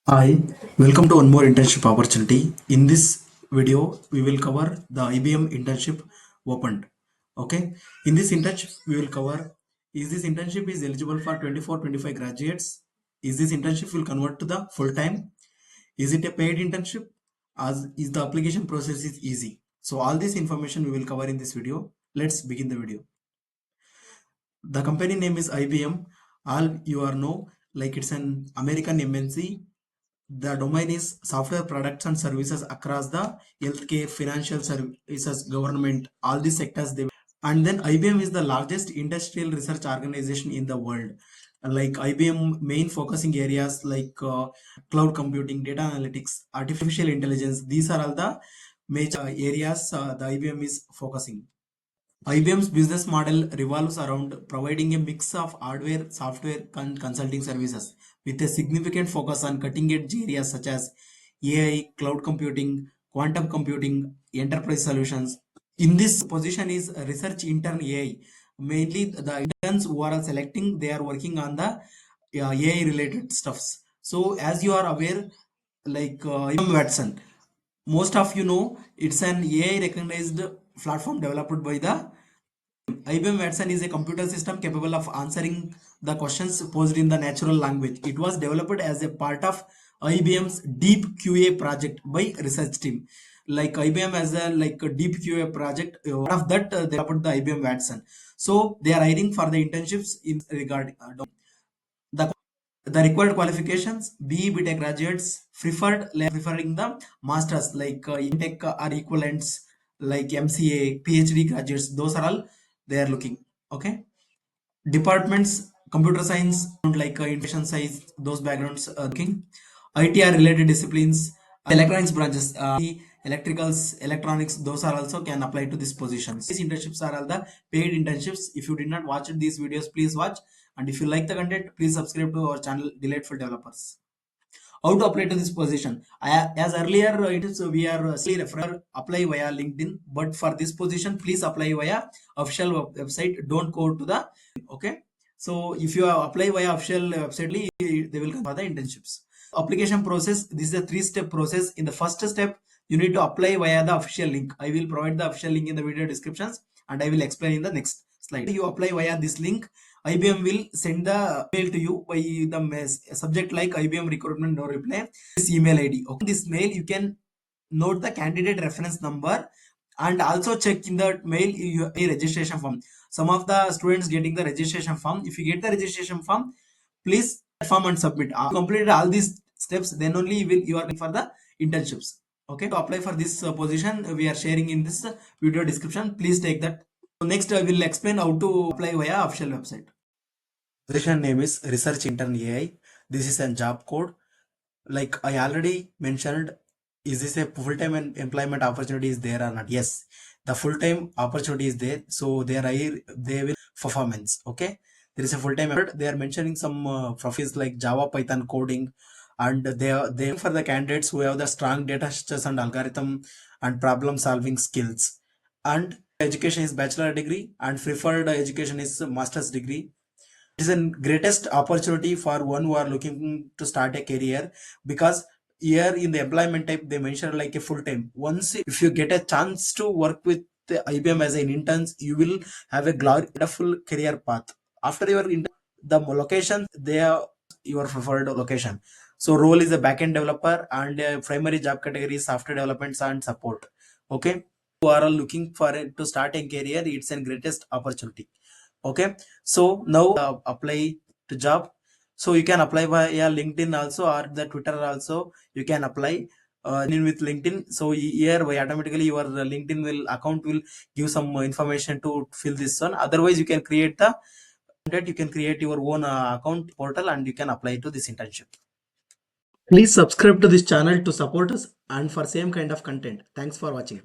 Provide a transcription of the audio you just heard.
Hi, welcome to one more internship opportunity. In this video, we will cover the IBM internship opened. Okay, in this internship, we will cover is this internship is eligible for 24-25 graduates? Is this internship will convert to the full time? Is it a paid internship? As is the application process is easy. So all this information we will cover in this video. Let's begin the video. The company name is IBM. All you are know like it's an American MNC. The domain is software products and services across the healthcare, financial services, government, all these sectors. And then IBM is the largest industrial research organization in the world. Like IBM main focusing areas like cloud computing, data analytics, artificial intelligence. These are all the major areas the IBM is focusing. IBM's business model revolves around providing a mix of hardware, software, and consulting services with a significant focus on cutting edge areas such as AI, cloud computing, quantum computing, enterprise solutions. In this position is a research intern AI. Mainly the interns who are selecting, they are working on the AI related stuffs. So as you are aware, like IBM Watson, most of you know it's an AI recognized platform developed by the IBM Watson is a computer system capable of answering the questions posed in the natural language. It was developed as a part of IBM's Deep QA project by research team. Like IBM has a like a Deep QA project. Out of that, they developed the IBM Watson. So they are hiring for the internships in regard the the required qualifications. BE BTech graduates preferring the masters like Intech or equivalents like MCA, PhD graduates. Those are all they are looking. Okay, departments computer science like information science, those backgrounds looking. ITR related disciplines, electronics branches, electricals, electronics, those are also can apply to this positions. These internships are all the paid internships. If you did not watch these videos, please watch, and if you like the content, please subscribe to our channel Delightful Developers. How to apply to this position? As earlier, it is we are refer apply via LinkedIn, but for this position, please apply via official website. Don't go to the okay. So if you apply via official website, they will come for the internships. Application process. This is a three-step process. In the first step, you need to apply via the official link. I will provide the official link in the video descriptions, and I will explain in the next slide. You apply via this link. IBM will send the mail to you by the subject like IBM recruitment no reply. This email ID. Okay, this mail you can note the candidate reference number and also check in the mail a registration form. Some of the students getting the registration form. If you get the registration form, please form and submit. Complete all these steps, then only you are for the internships. Okay, to apply for this position, we are sharing in this video description. Please take that. So next, I will explain how to apply via official website. Position name is Research Intern AI. This is a job code. Like I already mentioned, is this a full-time employment opportunity is there or not? Yes, the full-time opportunity is there. So they will performance. Okay, there is a full-time effort. They are mentioning some profils like Java, Python coding, and they for the candidates who have the strong data structures and algorithm and problem solving skills. And education is bachelor degree and preferred education is master's degree. It is a greatest opportunity for one who are looking to start a career, because here in the employment type they mention like a full time. Once if you get a chance to work with the IBM as an intern, you will have a wonderful career path. After your intern, the location they are your preferred location. So role is a backend developer and primary job category is software development and support. Okay, who are looking for to start a career, it's a greatest opportunity. Okay, so now apply to job. So you can apply via LinkedIn also or the Twitter also. You can apply in with LinkedIn. So here by automatically your LinkedIn will account will give some information to fill this one. Otherwise you can create the that you can create your own account portal and you can apply to this internship. Please subscribe to this channel to support us and for same kind of content. Thanks for watching.